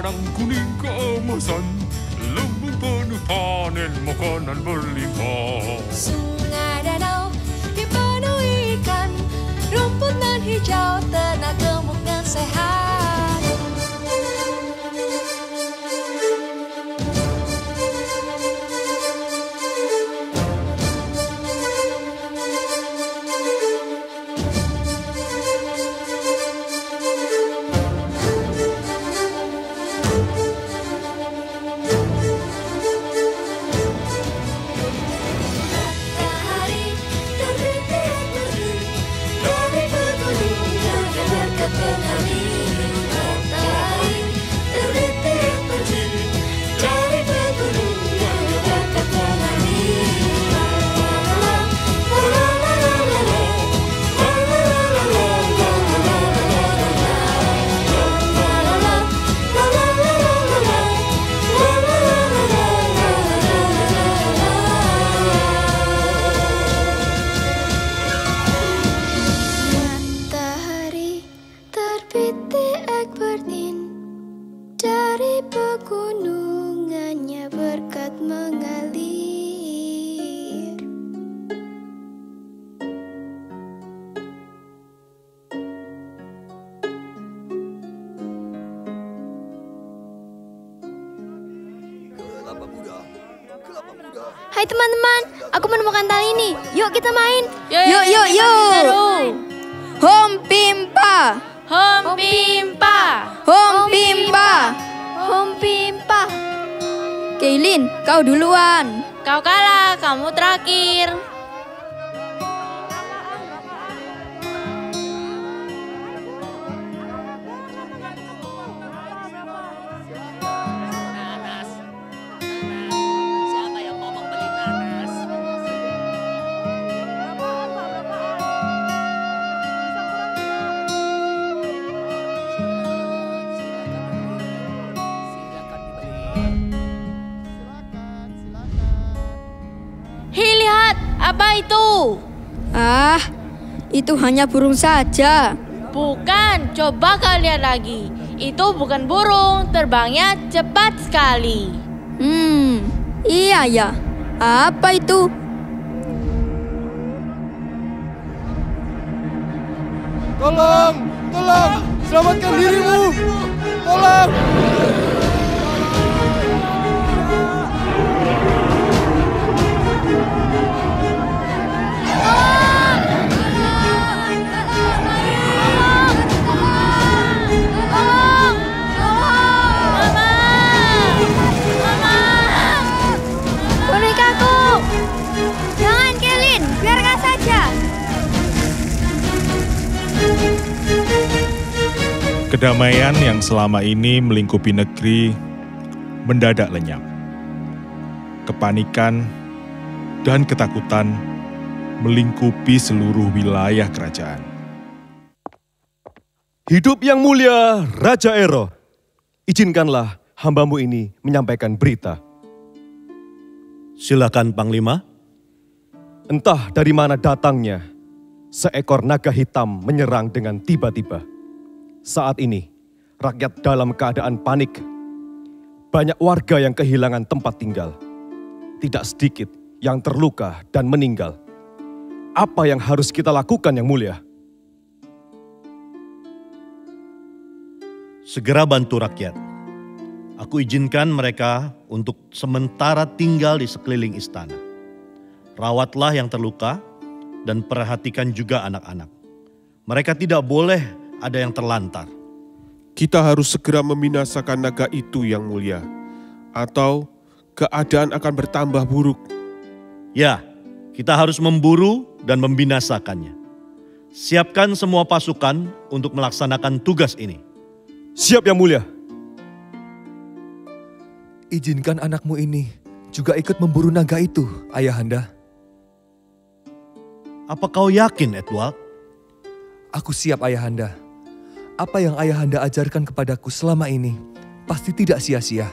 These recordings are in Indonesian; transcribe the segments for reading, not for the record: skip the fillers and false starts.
ladang kuning keemasan, lumbung penuh panen makanan berlimpah. Sungai danau dipenuhi ikan, rumput nan hijau ternak gemuk dan sehat. Dari pegunungannya berkat mengalir. Hai teman-teman, aku menemukan tali ini. Yuk kita main. Yuk. Hom pimpa. Hom pimpa. Hom pimpa. Hom pimpa. Kaylin, kau duluan. Kau kalah, kamu terakhir. Siapa yang mau membeli nanas? Hei, lihat, apa itu? Ah, itu hanya burung saja. Bukan, coba kau lihat lagi. Itu bukan burung, terbangnya cepat sekali. Iya ya. Apa itu? Tolong, selamatkan dirimu. Tolong. Bonekaku. Jangan, Kaylin, biarkan saja. Kedamaian yang selama ini melingkupi negeri mendadak lenyap. Kepanikan dan ketakutan melingkupi seluruh wilayah kerajaan. Hidup yang mulia Raja Ero. Izinkanlah hambamu ini menyampaikan berita. Silakan Panglima. Entah dari mana datangnya, seekor naga hitam menyerang dengan tiba-tiba. Saat ini, rakyat dalam keadaan panik. Banyak warga yang kehilangan tempat tinggal. Tidak sedikit yang terluka dan meninggal. Apa yang harus kita lakukan yang mulia? Segera bantu rakyat. Aku izinkan mereka untuk sementara tinggal di sekeliling istana. Rawatlah yang terluka dan perhatikan juga anak-anak. Mereka tidak boleh ada yang terlantar. Kita harus segera membinasakan naga itu yang mulia, atau keadaan akan bertambah buruk. Ya, kita harus memburu dan membinasakannya. Siapkan semua pasukan untuk melaksanakan tugas ini. Siap yang mulia. Izinkan anakmu ini juga ikut memburu naga itu, Ayahanda. Apa kau yakin, Edward? Aku siap, Ayahanda. Apa yang Ayahanda ajarkan kepadaku selama ini pasti tidak sia-sia.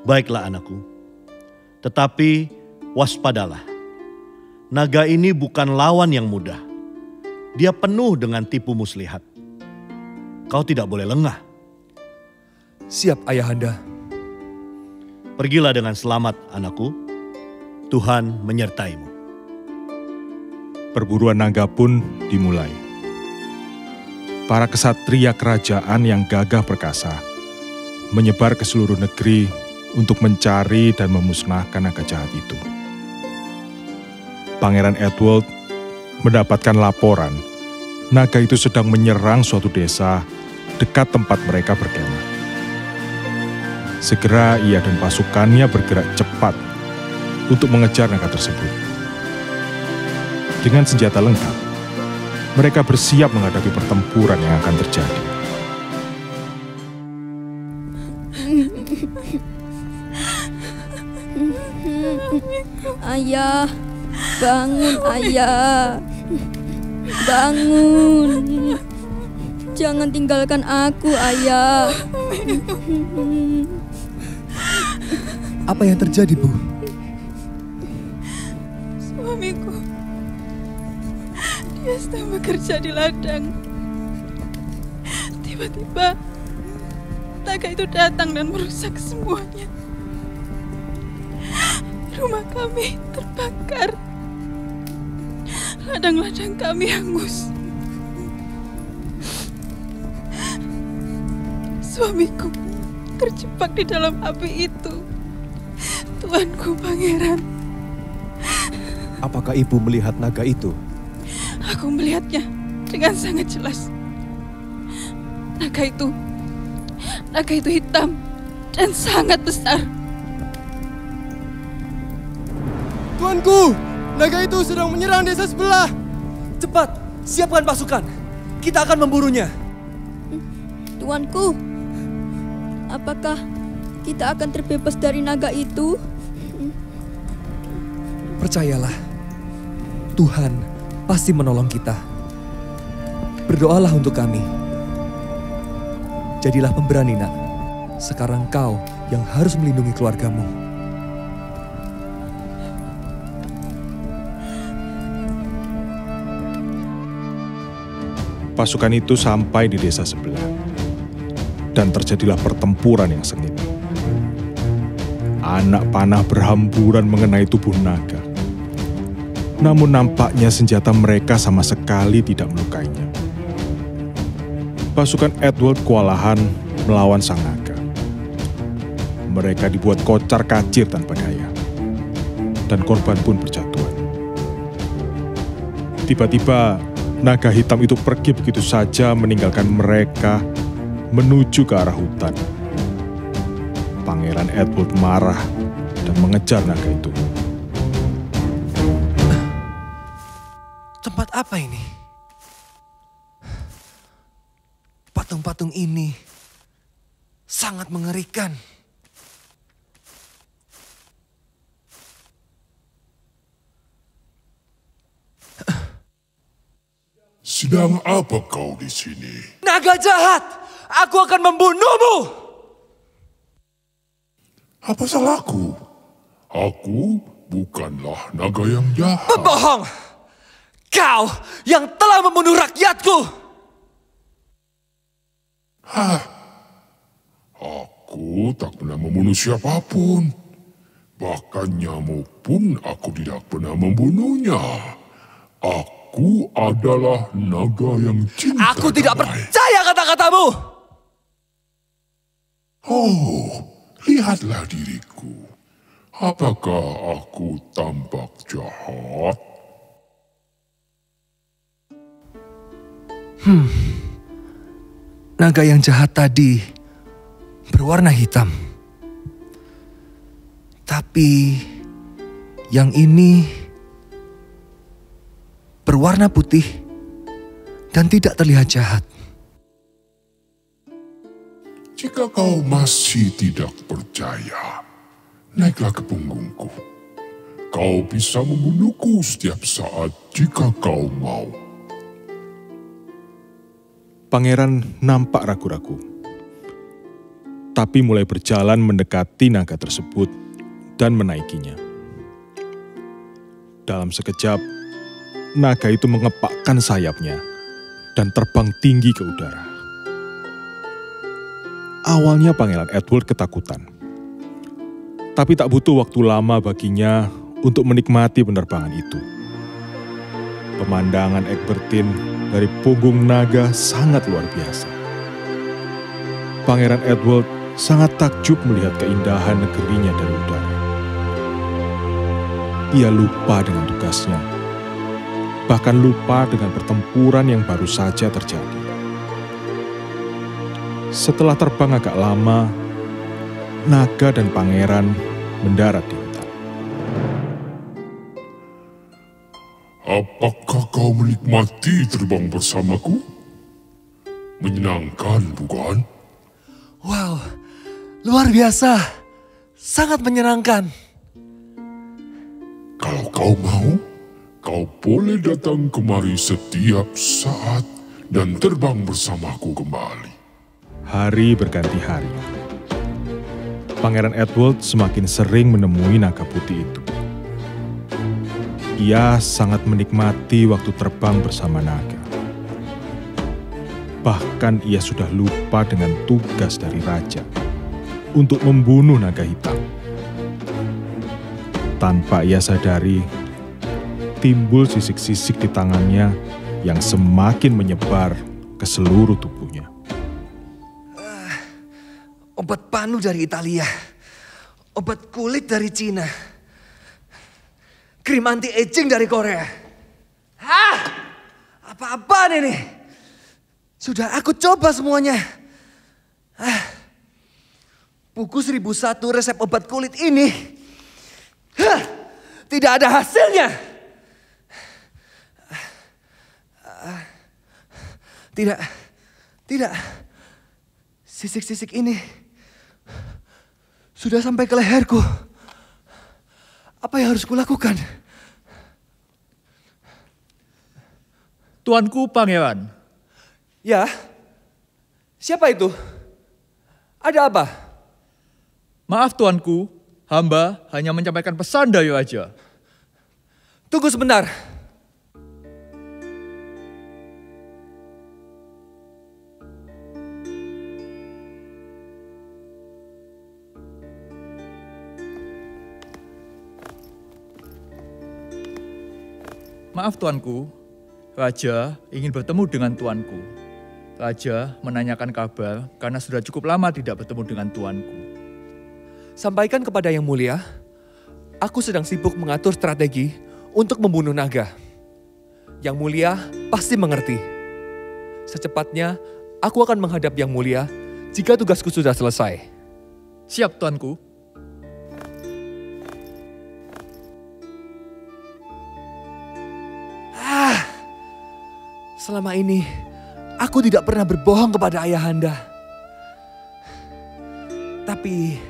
Baiklah anakku. Tetapi waspadalah. Naga ini bukan lawan yang mudah. Dia penuh dengan tipu muslihat. kau tidak boleh lengah. Siap, Ayahanda. Pergilah dengan selamat, anakku. Tuhan menyertaimu. Perburuan naga pun dimulai. Para kesatria kerajaan yang gagah perkasa menyebar ke seluruh negeri untuk mencari dan memusnahkan naga jahat itu. Pangeran Edward mendapatkan laporan naga itu sedang menyerang suatu desa dekat tempat mereka berkemah. Segera ia dan pasukannya bergerak cepat untuk mengejar naga tersebut. Dengan senjata lengkap, mereka bersiap menghadapi pertempuran yang akan terjadi. Ayah, bangun ayah. Bangun. Jangan tinggalkan aku, ayah. Apa yang terjadi, Bu? Suamiku, dia sedang bekerja di ladang. Tiba-tiba, naga itu datang dan merusak semuanya. Rumah kami terbakar. Ladang-ladang kami hangus. Suamiku terjebak di dalam api itu. Tuanku Pangeran. Apakah ibu melihat naga itu? Aku melihatnya dengan sangat jelas. Naga itu hitam dan sangat besar. Tuanku, naga itu sedang menyerang desa sebelah. Cepat, siapkan pasukan. Kita akan memburunya. Tuanku, apakah kita akan terbebas dari naga itu? Percayalah, Tuhan pasti menolong kita. Berdoalah untuk kami. Jadilah pemberani, Nak. Sekarang kau yang harus melindungi keluargamu. Pasukan itu sampai di desa sebelah, dan terjadilah pertempuran yang sengit. Anak panah berhamburan mengenai tubuh naga. Namun nampaknya senjata mereka sama sekali tidak melukainya. Pasukan Edward kewalahan melawan sang naga. Mereka dibuat kocar-kacir tanpa daya, dan korban pun berjatuhan. Tiba-tiba, naga hitam itu pergi begitu saja meninggalkan mereka menuju ke arah hutan. Pangeran Edward marah dan mengejar naga itu. Tempat apa ini? Patung-patung ini sangat mengerikan. Sedang apa kau di sini? Naga jahat! Aku akan membunuhmu! Apa salahku? Aku bukanlah naga yang jahat. Pembohong! Kau yang telah membunuh rakyatku! Hah? Aku tak pernah membunuh siapapun. Bahkan nyamuk pun aku tidak pernah membunuhnya. Aku adalah naga yang cinta. Aku tidak percaya kata-katamu! Oh, lihatlah diriku. Apakah aku tampak jahat? Naga yang jahat tadi berwarna hitam. Tapi yang ini berwarna putih dan tidak terlihat jahat. Jika kau masih tidak percaya, naiklah ke punggungku. Kau bisa membunuhku setiap saat jika kau mau. Pangeran nampak ragu-ragu, tapi mulai berjalan mendekati naga tersebut dan menaikinya. Dalam sekejap, naga itu mengepakkan sayapnya dan terbang tinggi ke udara. Awalnya Pangeran Edward ketakutan. Tapi tak butuh waktu lama baginya untuk menikmati penerbangan itu. Pemandangan Egbertin dari punggung naga sangat luar biasa. Pangeran Edward sangat takjub melihat keindahan negerinya dari udara. Ia lupa dengan tugasnya, bahkan lupa dengan pertempuran yang baru saja terjadi. Setelah terbang agak lama, naga dan pangeran mendarat di hutan. Apakah kau menikmati terbang bersamaku? Menyenangkan, bukan? Wow, luar biasa. Sangat menyenangkan. Kalau kau mau, kau boleh datang kemari setiap saat dan terbang bersamaku kembali. Hari berganti hari. Pangeran Edward semakin sering menemui naga putih itu. Ia sangat menikmati waktu terbang bersama naga. Bahkan ia sudah lupa dengan tugas dari raja untuk membunuh naga hitam. Tanpa ia sadari, timbul sisik-sisik di tangannya yang semakin menyebar ke seluruh tubuhnya. Obat panu dari Italia. Obat kulit dari Cina. Krim anti-aging dari Korea. Hah? Apa-apaan ini? Sudah aku coba semuanya. Buku 1001 resep obat kulit ini. Tidak ada hasilnya. Tidak. Sisik-sisik ini sudah sampai ke leherku. Apa yang harus kulakukan? Tuanku Pangeran. Ya, siapa itu? Ada apa? Maaf tuanku, hamba hanya menyampaikan pesan dari raja. Tunggu sebentar. Maaf tuanku, raja ingin bertemu dengan tuanku. Raja menanyakan kabar karena sudah cukup lama tidak bertemu dengan tuanku. Sampaikan kepada Yang Mulia, aku sedang sibuk mengatur strategi untuk membunuh naga. Yang Mulia pasti mengerti. Secepatnya, aku akan menghadap Yang Mulia jika tugasku sudah selesai. Siap tuanku. Selama ini, aku tidak pernah berbohong kepada Ayahanda. Tapi,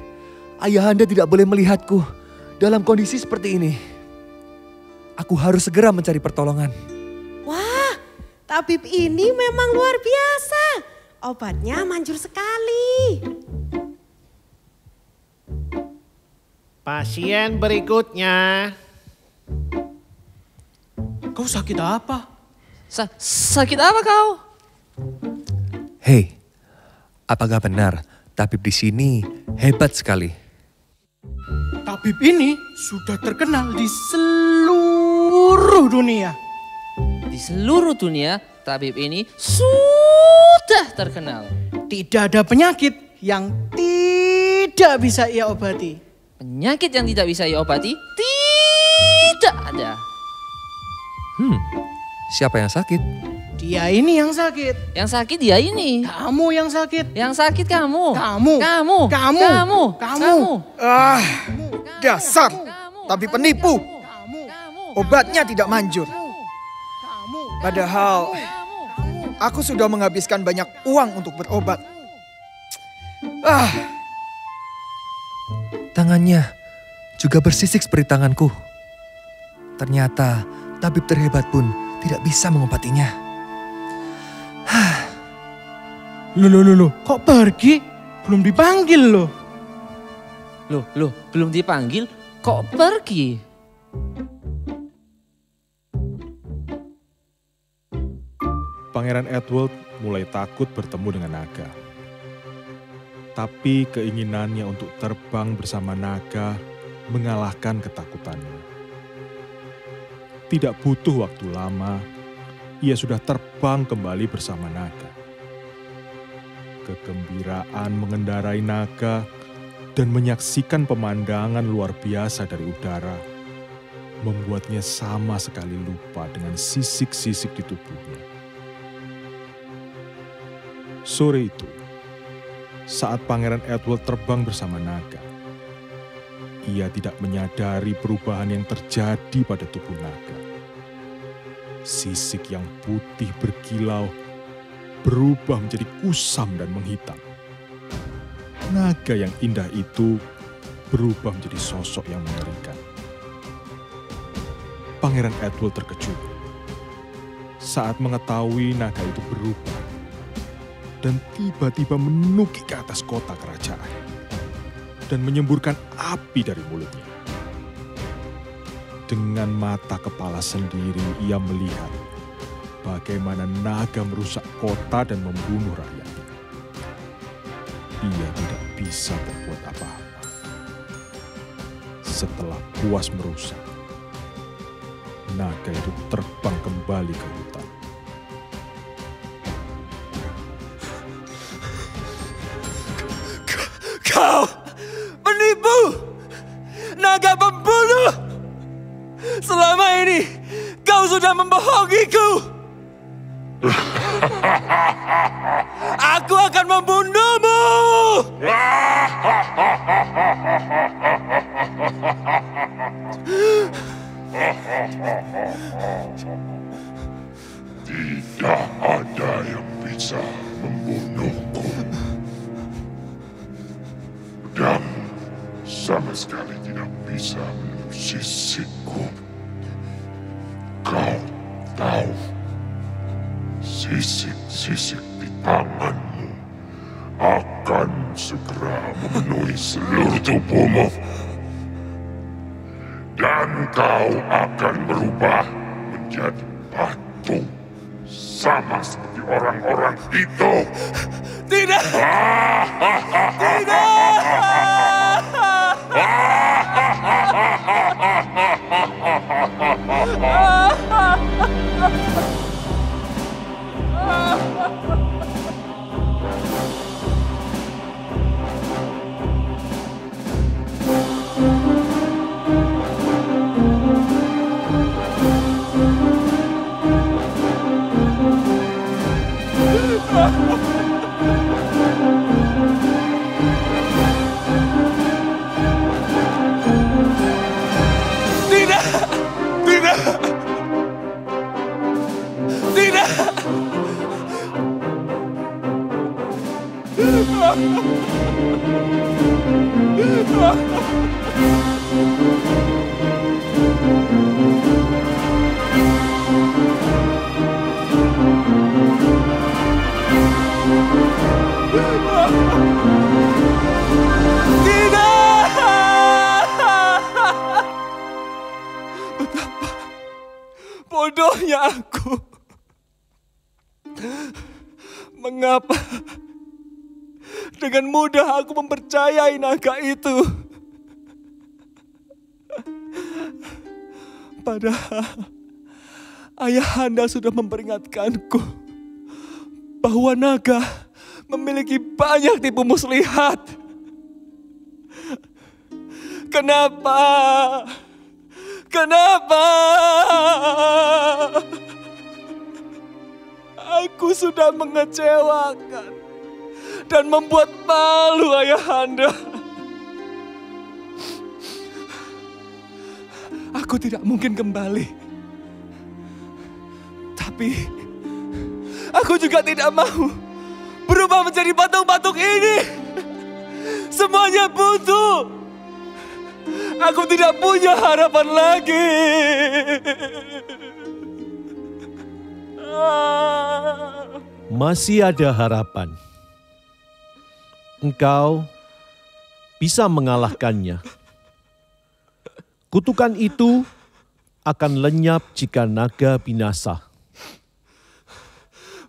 Ayahanda tidak boleh melihatku dalam kondisi seperti ini. Aku harus segera mencari pertolongan. Wah, tabib ini memang luar biasa. Obatnya manjur sekali. Pasien berikutnya. Kau sakit apa? Sakit apa kau? Hei, apakah benar tabib di sini hebat sekali? Tabib ini sudah terkenal di seluruh dunia. Di seluruh dunia, tabib ini sudah terkenal. Tidak ada penyakit yang tidak bisa ia obati. Penyakit yang tidak bisa ia obati? Tidak ada. Siapa yang sakit? Dia ini yang sakit. Yang sakit dia ini. Kamu yang sakit. Yang sakit kamu. Kamu. Kamu. Kamu. Kamu. Kamu. Dasar. Tapi penipu. Obatnya tidak manjur. Padahal aku sudah menghabiskan banyak uang untuk berobat. Tangannya juga bersisik seperti tanganku. Ternyata tabib terhebat pun tidak bisa mengobatinya. Loh, kok pergi? Belum dipanggil loh. Loh, belum dipanggil? Kok pergi? Pangeran Edward mulai takut bertemu dengan naga. Tapi keinginannya untuk terbang bersama naga mengalahkan ketakutannya. Tidak butuh waktu lama, ia sudah terbang kembali bersama naga. Kegembiraan mengendarai naga dan menyaksikan pemandangan luar biasa dari udara membuatnya sama sekali lupa dengan sisik-sisik di tubuhnya. Sore itu, saat Pangeran Edward terbang bersama naga, ia tidak menyadari perubahan yang terjadi pada tubuh naga. Sisik yang putih berkilau berubah menjadi kusam dan menghitam. Naga yang indah itu berubah menjadi sosok yang mengerikan. Pangeran Edward terkejut saat mengetahui naga itu berubah dan tiba-tiba menukik ke atas kota kerajaan dan menyemburkan api dari mulutnya. Dengan mata kepala sendiri ia melihat bagaimana naga merusak kota dan membunuh rakyatnya. Ia tidak bisa berbuat apa-apa. Setelah puas merusak, naga itu terbang kembali ke hutan. Kau penipu! Naga pembunuh! Selama ini kau sudah membohongiku! Aku akan membunuhmu! Tidak ada yang bisa membunuhku. Dan sama sekali tidak bisa menembus sisikku. Kau tahu, sisik-sisik di tanganmu akan segera memenuhi seluruh tubuhmu. Dan kau akan berubah menjadi batu, sama seperti orang-orang itu. Tidak! Tidak! Betapa bodohnya aku. Mengapa dengan mudah aku mempercayai naga itu? Padahal ayahanda sudah memperingatkanku bahwa naga memiliki banyak tipu muslihat. Kenapa? Kenapa? Aku sudah mengecewakan dan membuat malu ayahanda. Aku tidak mungkin kembali. Tapi aku juga tidak mau berubah menjadi patung-patung ini. Semuanya buntu. Aku tidak punya harapan lagi. Masih ada harapan. Engkau bisa mengalahkannya. Kutukan itu akan lenyap jika naga binasa.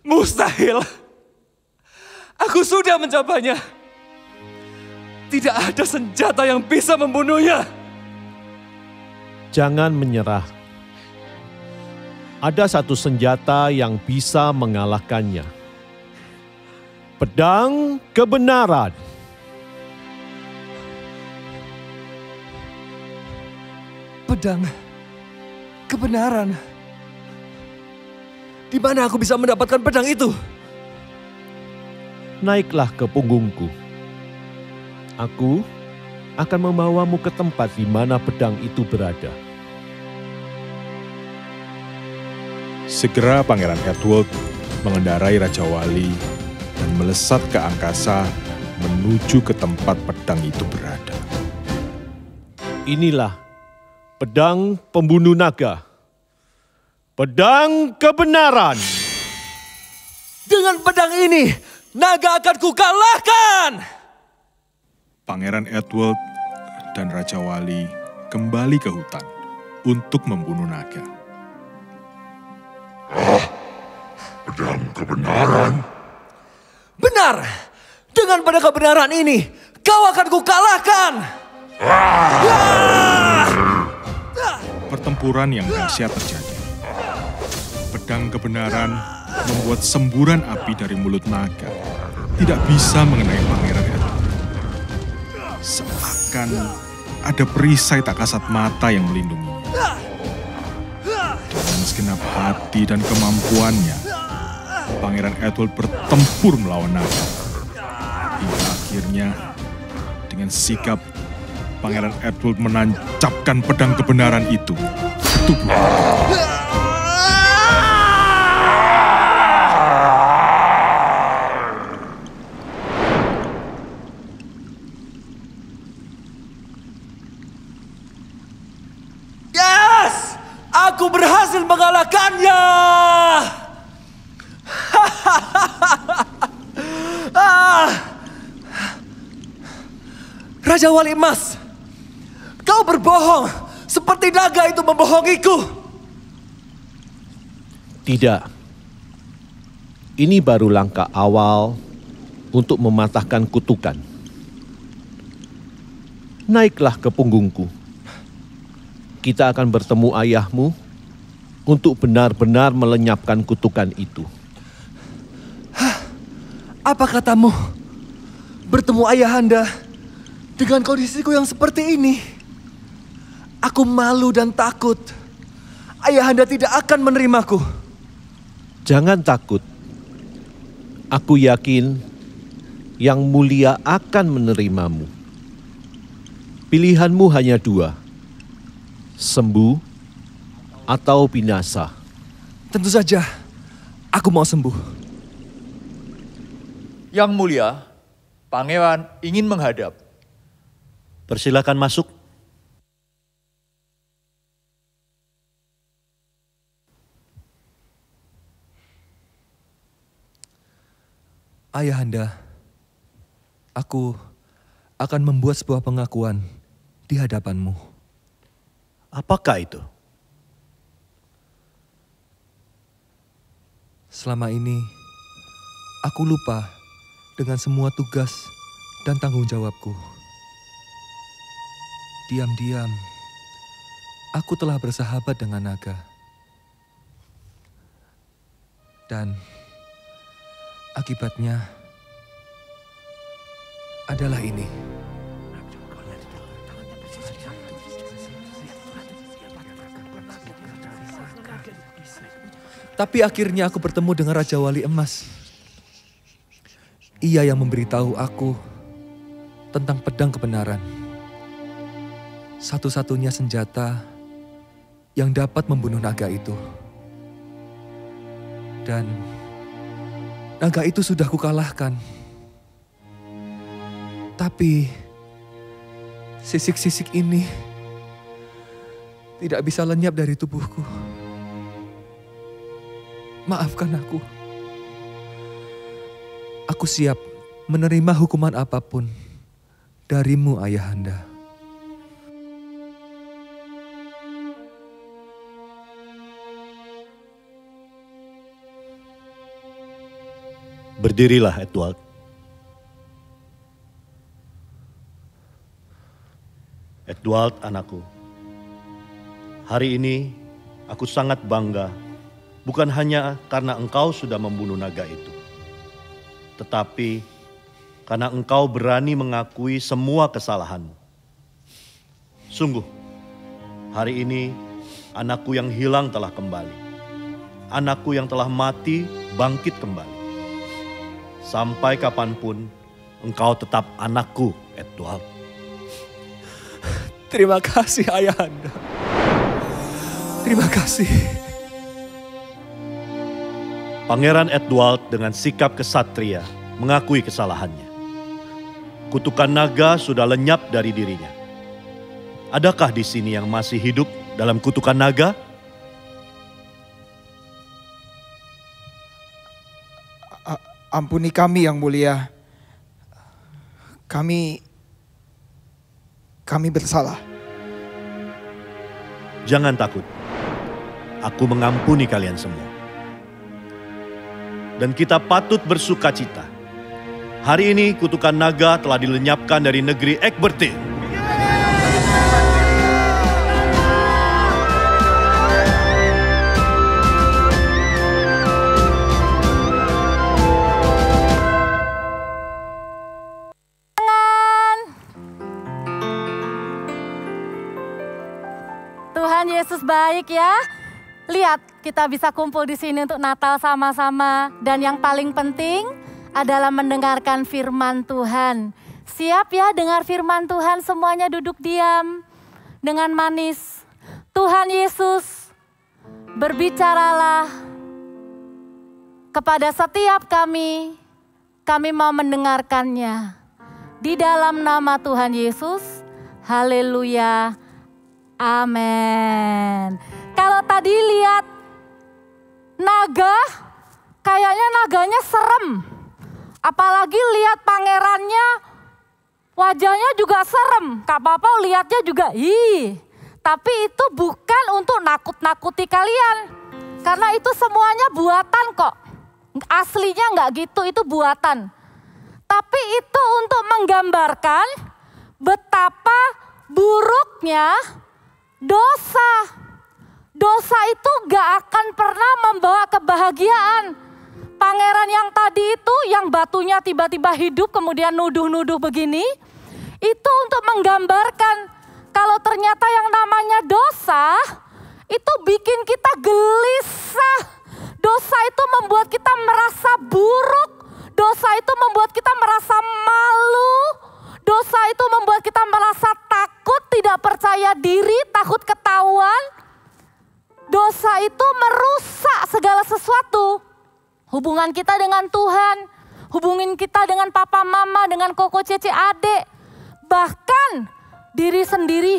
Mustahil. Aku sudah mencobanya. Tidak ada senjata yang bisa membunuhnya. Jangan menyerah. Ada satu senjata yang bisa mengalahkannya. Pedang kebenaran. Pedang kebenaran. Di mana aku bisa mendapatkan pedang itu? Naiklah ke punggungku. Aku akan membawamu ke tempat di mana pedang itu berada. Segera Pangeran Edward mengendarai Raja Wali dan melesat ke angkasa menuju ke tempat pedang itu berada. Inilah pedang pembunuh naga. Pedang kebenaran. Dengan pedang ini, naga akan kukalahkan. Pangeran Edward dan Raja Wali kembali ke hutan untuk membunuh naga. Pedang kebenaran. Benar, dengan pedang kebenaran ini, kau akan kukalahkan. Pertempuran yang dahsyat terjadi. Pedang kebenaran membuat semburan api dari mulut naga tidak bisa mengenai Pangeran Edward. Seakan ada perisai tak kasat mata yang melindunginya. Dengan segenap hati dan kemampuannya, Pangeran Edward bertempur melawan naga. Hingga akhirnya, dengan sigap, Pangeran Edward menancapkan pedang kebenaran itu ke tubuh naga. Aku berhasil mengalahkannya. Raja Wali Emas, kau berbohong seperti naga itu membohongiku. Tidak. Ini baru langkah awal untuk mematahkan kutukan. Naiklah ke punggungku. Kita akan bertemu ayahmu untuk benar-benar melenyapkan kutukan itu. Apa katamu? Bertemu ayahanda dengan kondisiku yang seperti ini. Aku malu dan takut. Ayahanda tidak akan menerimaku. Jangan takut. Aku yakin Yang Mulia akan menerimamu. Pilihanmu hanya dua. Sembuh atau binasa. Tentu saja, aku mau sembuh. Yang Mulia, Pangeran ingin menghadap. Persilakan masuk. Ayahanda, aku akan membuat sebuah pengakuan di hadapanmu. Apakah itu? Selama ini, aku lupa dengan semua tugas dan tanggung jawabku. Diam-diam, aku telah bersahabat dengan naga. Dan akibatnya adalah ini. Tapi akhirnya aku bertemu dengan Raja Wali Emas. Ia yang memberitahu aku tentang pedang kebenaran. Satu-satunya senjata yang dapat membunuh naga itu. Dan naga itu sudah kukalahkan. Tapi sisik-sisik ini tidak bisa lenyap dari tubuhku. Maafkan aku. Aku siap menerima hukuman apapun darimu, Ayahanda. Berdirilah, Edward. Edward, anakku. Hari ini aku sangat bangga, bukan hanya karena engkau sudah membunuh naga itu, tetapi karena engkau berani mengakui semua kesalahanmu. Sungguh, hari ini anakku yang hilang telah kembali. Anakku yang telah mati bangkit kembali. Sampai kapanpun engkau tetap anakku, Edward. Terima kasih Ayahanda. Terima kasih. Pangeran Edward dengan sikap kesatria mengakui kesalahannya. Kutukan naga sudah lenyap dari dirinya. Adakah di sini yang masih hidup dalam kutukan naga? Ampuni kami yang mulia. Kami bersalah. Jangan takut. Aku mengampuni kalian semua. Dan kita patut bersukacita. Hari ini kutukan naga telah dilenyapkan dari negeri Egbertin. Tuhan Yesus baik ya. Lihat, kita bisa kumpul di sini untuk Natal sama-sama. Dan yang paling penting adalah mendengarkan firman Tuhan. Siap ya dengar firman Tuhan, semuanya duduk diam dengan manis. Tuhan Yesus, berbicaralah kepada setiap kami mau mendengarkannya. Di dalam nama Tuhan Yesus, haleluya. Amin. Kalau tadi lihat naga, kayaknya naganya serem. Apalagi lihat pangerannya, wajahnya juga serem. Kak Papa lihatnya juga, Tapi itu bukan untuk nakut-nakuti kalian. Karena itu semuanya buatan kok. Aslinya nggak gitu, itu buatan. Tapi itu untuk menggambarkan betapa buruknya dosa. Dosa itu gak akan pernah membawa kebahagiaan. Pangeran yang tadi itu, yang batunya tiba-tiba hidup kemudian nuduh-nuduh begini, itu untuk menggambarkan kalau ternyata yang namanya dosa, itu bikin kita gelisah. Dosa itu membuat kita merasa buruk. Dosa itu membuat kita merasa malu. Dosa itu membuat kita merasa takut, tidak percaya diri, takut ketahuan. Dosa itu merusak segala sesuatu. Hubungan kita dengan Tuhan, hubungin kita dengan papa mama, dengan koko cece adik. Bahkan diri sendiri.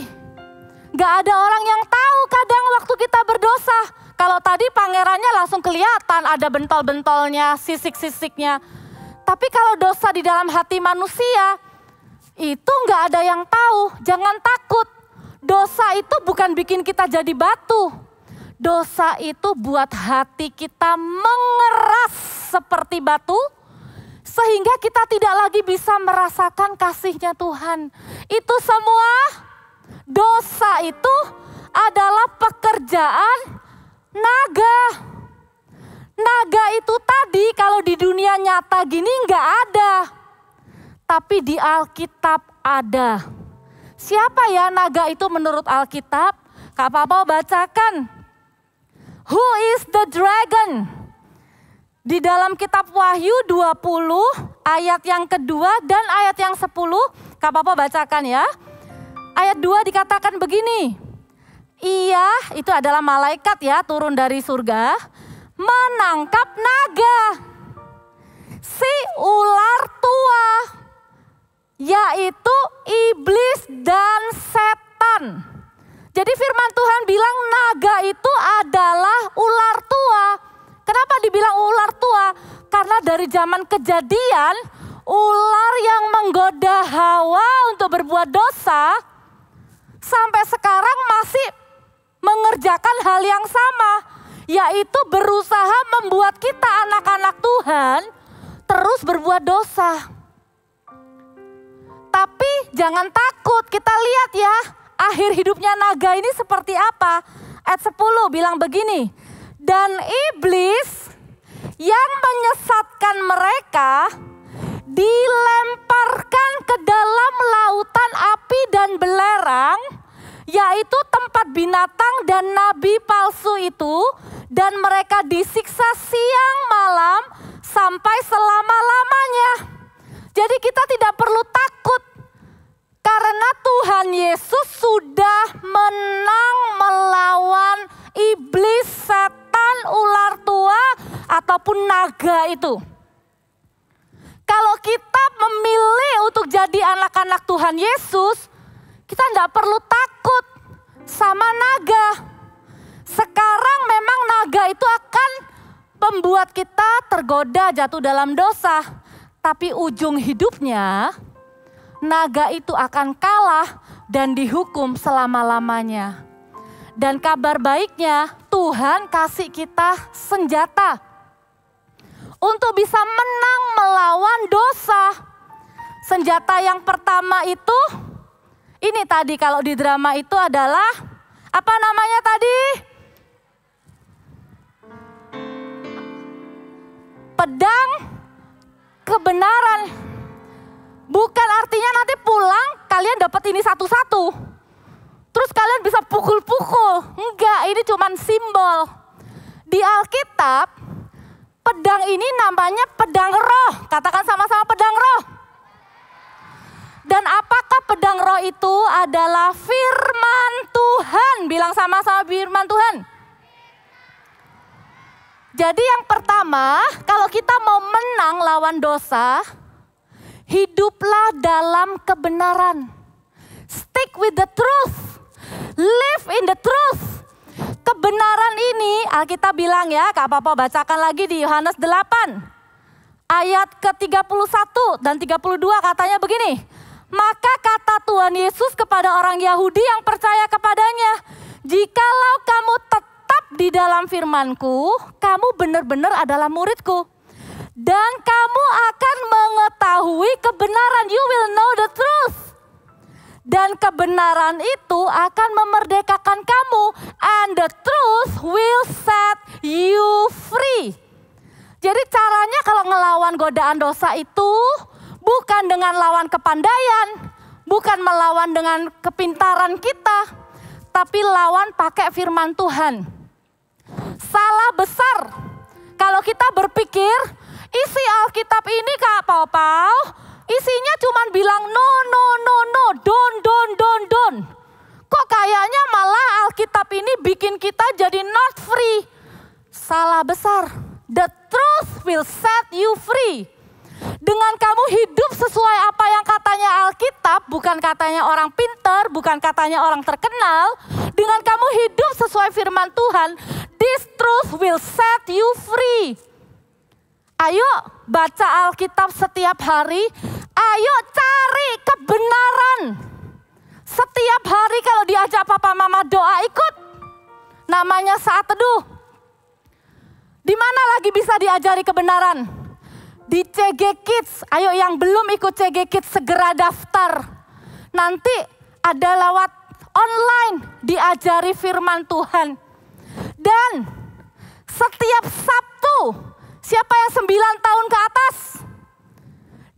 Gak ada orang yang tahu kadang waktu kita berdosa. Kalau tadi pangerannya langsung kelihatan ada bentol-bentolnya, sisik-sisiknya. Tapi kalau dosa di dalam hati manusia, itu gak ada yang tahu. Jangan takut. Dosa itu bukan bikin kita jadi batu. Dosa itu buat hati kita mengeras seperti batu. Sehingga kita tidak lagi bisa merasakan kasihnya Tuhan. Itu semua dosa itu adalah pekerjaan naga. Naga itu tadi kalau di dunia nyata gini nggak ada. Tapi di Alkitab ada. Siapa ya naga itu menurut Alkitab? Kak Papa bacakan. Who is the dragon? Di dalam kitab Wahyu 20 ayat yang kedua dan ayat yang 10. Kak Papa bacakan ya. Ayat 2 dikatakan begini. Ia, itu adalah malaikat ya, turun dari surga. Menangkap naga. Si ular tua. Yaitu iblis dan setan. Jadi firman Tuhan bilang naga itu adalah ular tua. Kenapa dibilang ular tua? Karena dari zaman Kejadian, ular yang menggoda Hawa untuk berbuat dosa, sampai sekarang masih mengerjakan hal yang sama. Yaitu berusaha membuat kita anak-anak Tuhan terus berbuat dosa. Tapi jangan takut. Kita lihat ya, akhir hidupnya naga ini seperti apa. Ayat 10 bilang begini, dan iblis yang menyesatkan mereka dilemparkan ke dalam lautan api dan belerang, yaitu tempat binatang dan nabi palsu itu, dan mereka disiksa siang malam sampai selama-lamanya. Jadi kita tidak perlu takut karena Tuhan Yesus sudah menang melawan iblis, setan, ular tua ataupun naga itu. Kalau kita memilih untuk jadi anak-anak Tuhan Yesus, kita tidak perlu takut sama naga. Sekarang memang naga itu akan membuat kita tergoda jatuh dalam dosa. Tapi ujung hidupnya, naga itu akan kalah dan dihukum selama-lamanya. Dan kabar baiknya, Tuhan kasih kita senjata untuk bisa menang melawan dosa. Senjata yang pertama itu, ini tadi kalau di drama itu adalah, apa namanya tadi? Pedang kebenaran. Bukan artinya nanti pulang kalian dapat ini satu-satu. Terus kalian bisa pukul-pukul. Enggak, ini cuman simbol. Di Alkitab, pedang ini namanya pedang roh. Katakan sama-sama pedang roh. Dan apakah pedang roh itu adalah firman Tuhan? Bilang sama-sama firman Tuhan. Jadi yang pertama, kalau kita mau menang lawan dosa, hiduplah dalam kebenaran. Stick with the truth. Live in the truth. Kebenaran ini Alkitab bilang ya, Kak Papa bacakan lagi di Yohanes 8. Ayat ke-31 dan 32 katanya begini. Maka kata Tuhan Yesus kepada orang Yahudi yang percaya kepadanya, jikalau kamu tetap di dalam firman-Ku, kamu benar-benar adalah murid-Ku. Dan kamu akan mengetahui kebenaran, you will know the truth. Dan kebenaran itu akan memerdekakan kamu, and the truth will set you free. Jadi caranya kalau ngelawan godaan dosa itu bukan dengan lawan kepandaian, bukan melawan dengan kepintaran kita, tapi lawan pakai firman Tuhan. Salah besar kalau kita berpikir isi Alkitab ini Kak Pau, isinya cuma bilang no, don't. Kok kayaknya malah Alkitab ini bikin kita jadi not free. Salah besar. The truth will set you free. Dengan kamu hidup sesuai apa yang katanya Alkitab, bukan katanya orang pintar, bukan katanya orang terkenal. Dengan kamu hidup sesuai firman Tuhan, this truth will set you free. Ayo baca Alkitab setiap hari, ayo cari kebenaran. Setiap hari kalau diajak papa mama doa ikut. Namanya saat teduh. Di mana lagi bisa diajari kebenaran? Di CG Kids. Ayo yang belum ikut CG Kids segera daftar. Nanti ada lewat online diajari firman Tuhan. Dan setiap Sabtu, siapa yang 9 tahun ke atas?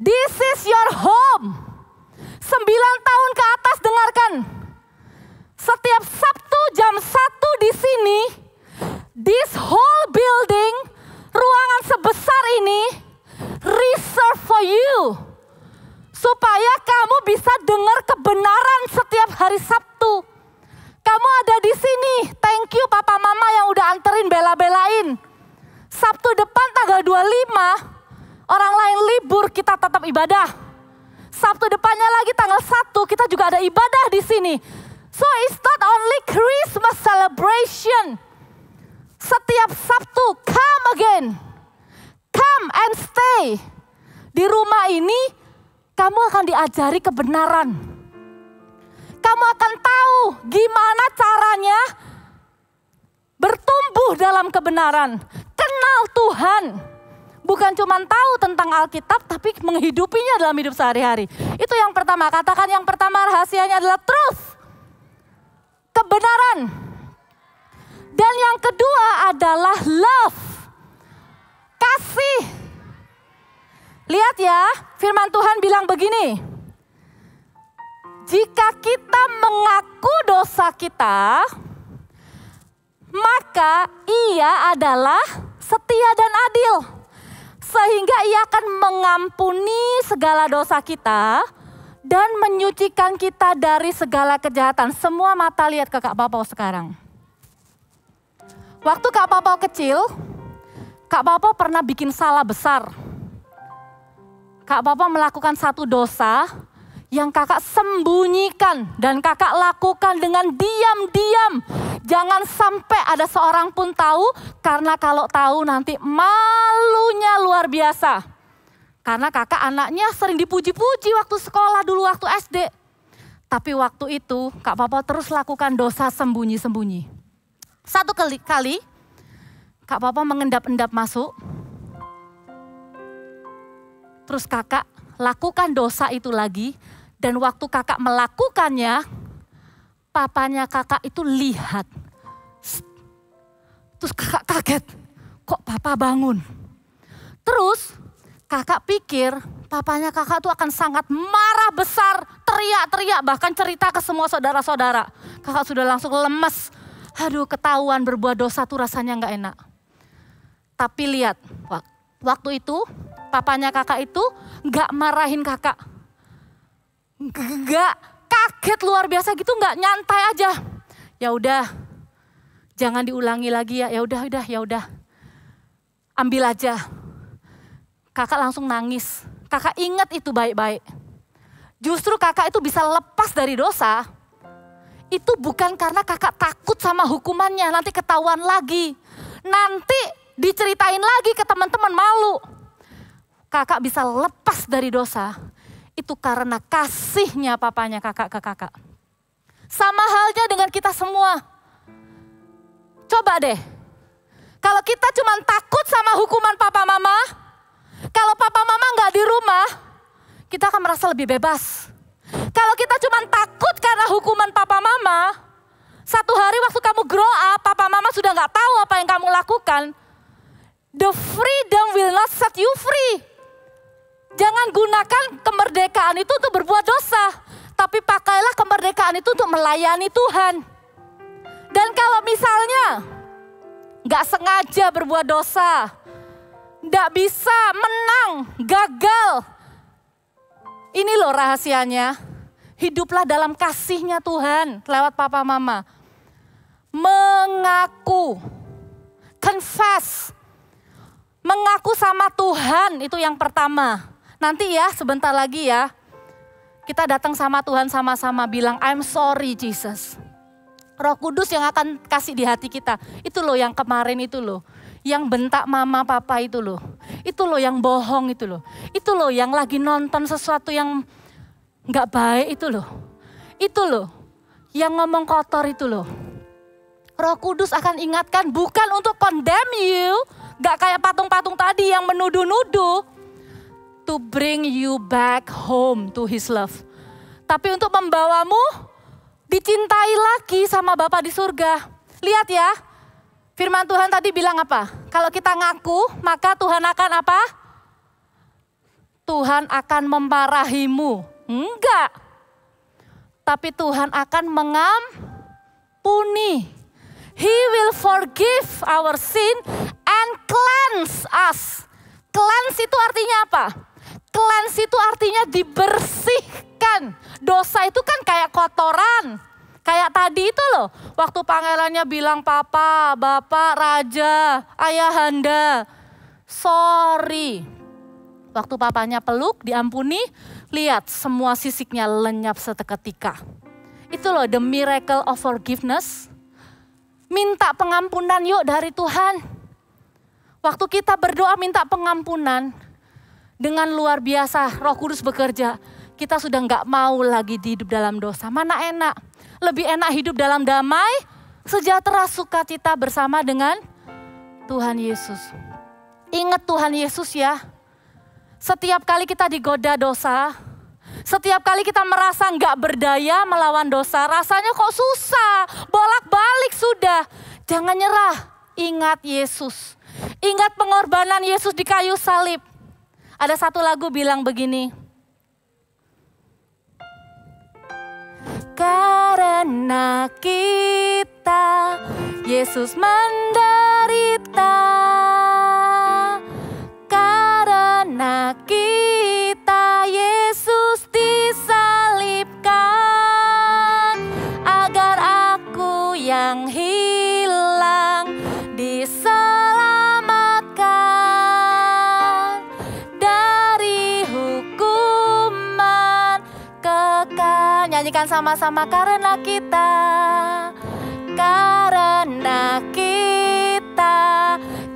This is your home. 9 tahun ke atas dengarkan. Setiap Sabtu jam 1 di sini, this whole building, ruangan sebesar ini, reserve for you. Supaya kamu bisa dengar kebenaran setiap hari Sabtu. Kamu ada di sini, thank you papa mama yang udah anterin bela-belain. Sabtu depan tanggal 25, orang lain libur, kita tetap ibadah. Sabtu depannya lagi tanggal 1, kita juga ada ibadah di sini. So it's not only Christmas celebration. Setiap Sabtu, come again. Come and stay. Di rumah ini, kamu akan diajari kebenaran. Kamu akan tahu gimana caranya bertumbuh dalam kebenaran. Kenal Tuhan. Bukan cuma tahu tentang Alkitab, tapi menghidupinya dalam hidup sehari-hari. Itu yang pertama, katakan yang pertama rahasianya adalah truth. Kebenaran. Dan yang kedua adalah love. Kasih. Lihat ya, firman Tuhan bilang begini. Jika kita mengaku dosa kita, maka ia adalah setia dan adil. Sehingga ia akan mengampuni segala dosa kita dan menyucikan kita dari segala kejahatan. Semua mata lihat ke Kak Papau sekarang. Waktu Kak Papau kecil, Kak Papau pernah bikin salah besar. Kak Papau melakukan satu dosa yang kakak sembunyikan dan kakak lakukan dengan diam-diam. Jangan sampai ada seorang pun tahu, karena kalau tahu nanti malunya luar biasa. Karena kakak anaknya sering dipuji-puji waktu sekolah dulu, waktu SD. Tapi waktu itu Kak Papau terus lakukan dosa sembunyi-sembunyi. Satu kali Kak Papau mengendap-endap masuk. Terus kakak lakukan dosa itu lagi. Dan waktu kakak melakukannya, papanya kakak itu lihat. Terus kakak kaget, kok papa bangun? Terus kakak pikir papanya kakak tuh akan sangat marah besar, teriak-teriak, bahkan cerita ke semua saudara-saudara. Kakak sudah langsung lemes. Aduh, ketahuan berbuat dosa tuh rasanya gak enak. Tapi lihat, waktu itu papanya kakak itu gak marahin kakak. Gak kaget luar biasa gitu, gak nyantai aja. Ya udah, jangan diulangi lagi ya. Ya udah. Ambil aja. Kakak langsung nangis. Kakak ingat itu baik-baik. Justru kakak itu bisa lepas dari dosa. Itu bukan karena kakak takut sama hukumannya, nanti ketahuan lagi. Nanti diceritain lagi ke teman-teman, malu. Kakak bisa lepas dari dosa. Itu karena kasihnya papanya kakak ke kakak. Sama halnya dengan kita semua. Coba deh, kalau kita cuma takut sama hukuman papa mama, kalau papa mama gak di rumah, kita akan merasa lebih bebas. Kalau kita cuma takut karena hukuman papa mama, satu hari waktu kamu grow up, papa mama sudah gak tahu apa yang kamu lakukan. The freedom will not set you free. Jangan gunakan kemerdekaan itu untuk berbuat dosa. Tapi pakailah kemerdekaan itu untuk melayani Tuhan. Dan kalau misalnya gak sengaja berbuat dosa, gak bisa menang, gagal. Ini loh rahasianya. Hiduplah dalam kasihnya Tuhan lewat papa mama. Mengaku, confess. Mengaku sama Tuhan itu yang pertama. Nanti ya sebentar lagi ya, kita datang sama Tuhan sama-sama bilang I'm sorry Jesus. Roh Kudus yang akan kasih di hati kita. Itu loh yang kemarin itu loh. Yang bentak mama papa itu loh. Itu loh yang bohong itu loh. Itu loh yang lagi nonton sesuatu yang gak baik itu loh. Itu loh yang ngomong kotor itu loh. Roh Kudus akan ingatkan bukan untuk condemn you. Gak kayak patung-patung tadi yang menuduh-nuduh. To bring you back home to His love. Tapi untuk membawamu dicintai lagi sama Bapa di surga. Lihat ya, firman Tuhan tadi bilang apa? Kalau kita ngaku, maka Tuhan akan apa? Tuhan akan memarahimu. Enggak. Tapi Tuhan akan mengampuni. He will forgive our sin and cleanse us. Cleanse itu artinya apa? Cleanse itu artinya dibersihkan. Dosa itu kan kayak kotoran. Kayak tadi itu loh. Waktu pangerannya bilang papa, bapak, raja, ayahanda. Sorry. Waktu papanya peluk, diampuni. Lihat semua sisiknya lenyap seketika. Itu loh the miracle of forgiveness. Minta pengampunan yuk dari Tuhan. Waktu kita berdoa minta pengampunan. Dengan luar biasa Roh Kudus bekerja. Kita sudah gak mau lagi hidup dalam dosa. Mana enak. Lebih enak hidup dalam damai, sejahtera, sukacita bersama dengan Tuhan Yesus. ingat Tuhan Yesus ya. Setiap kali kita digoda dosa, setiap kali kita merasa nggak berdaya melawan dosa, rasanya kok susah, bolak-balik sudah. Jangan nyerah, ingat Yesus. Ingat pengorbanan Yesus di kayu salib. Ada satu lagu bilang begini. Karena kita Yesus menderita, karena kita Yesus disalibkan, agar aku yang hilang diselamatkan dari hukuman kekal. Nyanyikan sama-sama, karena kita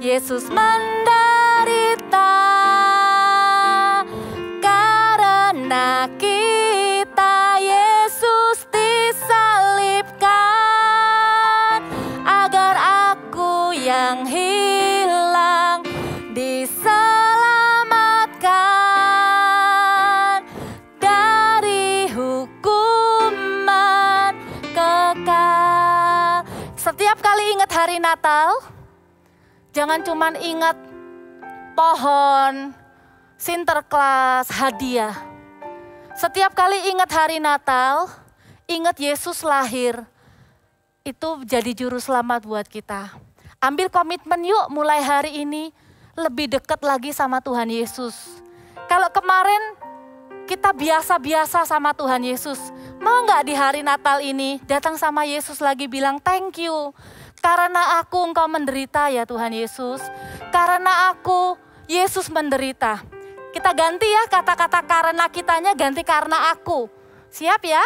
Yesus menderita, karena kita Yesus disalibkan, agar aku yang hilang diselamatkan dari hukuman kekal. Setiap kali ingat hari Natal, jangan cuman ingat pohon, Sinterklas, hadiah. Setiap kali ingat hari Natal, ingat Yesus lahir. Itu jadi juru selamat buat kita. Ambil komitmen yuk mulai hari ini lebih dekat lagi sama Tuhan Yesus. Kalau kemarin kita biasa-biasa sama Tuhan Yesus, mau nggak di hari Natal ini datang sama Yesus lagi bilang thank you. Karena aku engkau menderita ya Tuhan Yesus. Karena aku Yesus menderita. Kita ganti ya kata-kata karena kitanya, ganti karena aku. Siap ya?